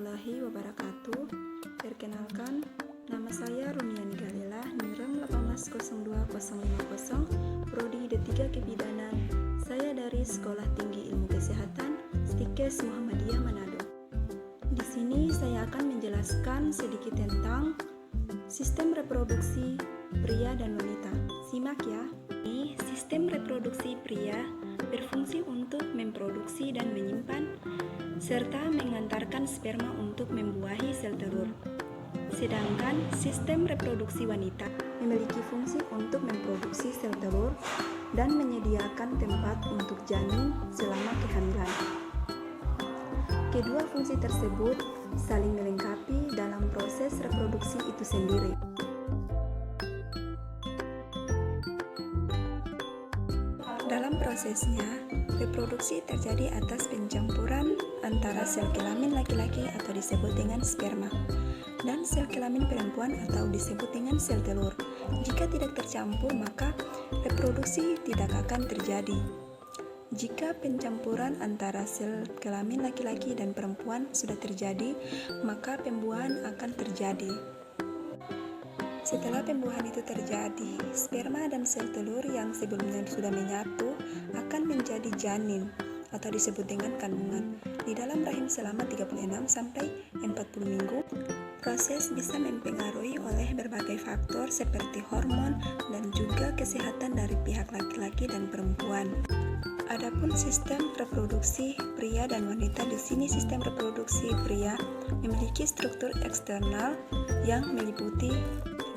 warahmatullahi wabarakatuh. Perkenalkan, nama saya Runiani Galela, NIRAM 1802050, Prodi D3 Kebidanan. Saya dari Sekolah Tinggi Ilmu Kesehatan, STIKES Muhammadiyah Manado. Di sini saya akan menjelaskan sedikit tentang sistem reproduksi pria dan wanita. Simak ya. Sistem reproduksi pria berfungsi untuk memproduksi dan menyimpan serta mengantarkan sperma untuk membuahi sel telur. Sedangkan sistem reproduksi wanita memiliki fungsi untuk memproduksi sel telur dan menyediakan tempat untuk janin selama kehamilan. Kedua fungsi tersebut saling melengkapi dalam proses reproduksi itu sendiri. Dalam prosesnya, reproduksi terjadi atas pencampuran antara sel kelamin laki-laki atau disebut dengan sperma dan sel kelamin perempuan atau disebut dengan sel telur. Jika tidak tercampur, maka reproduksi tidak akan terjadi. Jika pencampuran antara sel kelamin laki-laki dan perempuan sudah terjadi, maka pembuahan akan terjadi. Setelah pembuahan itu terjadi, sperma dan sel telur yang sebelumnya sudah menyatu akan menjadi janin atau disebut dengan kandungan di dalam rahim selama 36 sampai 40 minggu. Proses bisa mempengaruhi oleh berbagai faktor seperti hormon dan juga kesehatan dari pihak laki-laki dan perempuan. Adapun sistem reproduksi pria dan wanita, di sini sistem reproduksi pria memiliki struktur eksternal yang meliputi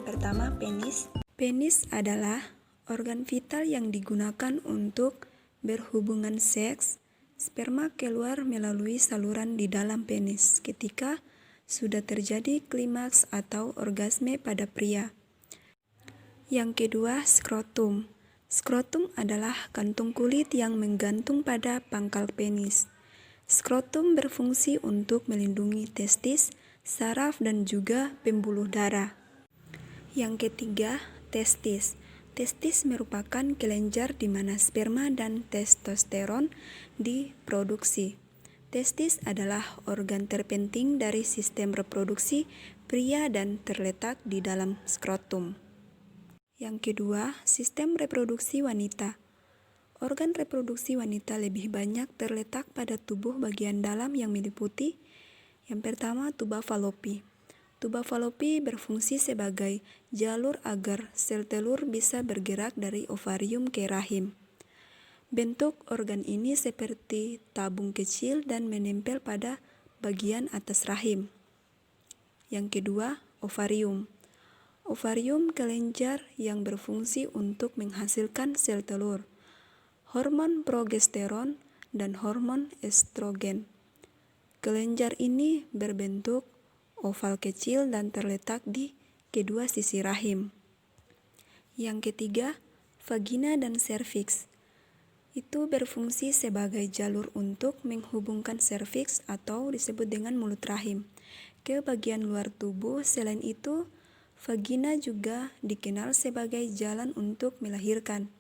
pertama, penis. Penis adalah organ vital yang digunakan untuk berhubungan seks. Sperma keluar melalui saluran di dalam penis ketika sudah terjadi klimaks atau orgasme pada pria. Yang kedua, skrotum. Skrotum adalah kantung kulit yang menggantung pada pangkal penis. Skrotum berfungsi untuk melindungi testis, saraf, dan juga pembuluh darah. Yang ketiga, testis. Testis merupakan kelenjar di mana sperma dan testosteron diproduksi. Testis adalah organ terpenting dari sistem reproduksi pria dan terletak di dalam skrotum. Yang kedua, sistem reproduksi wanita. Organ reproduksi wanita lebih banyak terletak pada tubuh bagian dalam yang meliputi yang pertama, tuba falopi. Tuba falopi berfungsi sebagai jalur agar sel telur bisa bergerak dari ovarium ke rahim. Bentuk organ ini seperti tabung kecil dan menempel pada bagian atas rahim. Yang kedua, ovarium. Ovarium kelenjar yang berfungsi untuk menghasilkan sel telur, hormon progesteron, dan hormon estrogen. Kelenjar ini berbentuk oval kecil dan terletak di kedua sisi rahim. Yang ketiga, vagina dan serviks. Itu berfungsi sebagai jalur untuk menghubungkan serviks atau disebut dengan mulut rahim ke bagian luar tubuh. Selain itu, vagina juga dikenal sebagai jalan untuk melahirkan.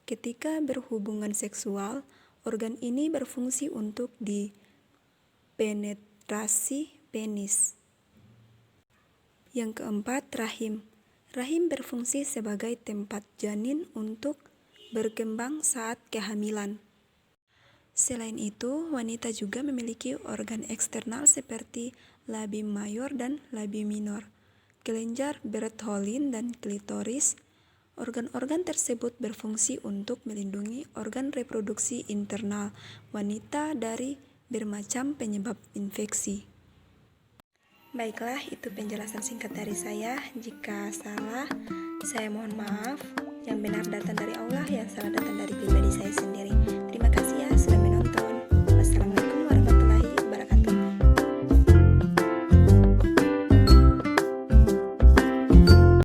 Ketika berhubungan seksual, organ ini berfungsi untuk dipenetrasi penis. Yang keempat, rahim. Rahim berfungsi sebagai tempat janin untuk berkembang saat kehamilan. Selain itu, wanita juga memiliki organ eksternal seperti labia mayor dan labia minor, kelenjar Bartholin dan klitoris. Organ-organ tersebut berfungsi untuk melindungi organ reproduksi internal wanita dari bermacam penyebab infeksi. Baiklah, itu penjelasan singkat dari saya. Jika salah, saya mohon maaf. Yang benar datang dari Allah, yang salah datang dari pribadi saya sendiri. Terima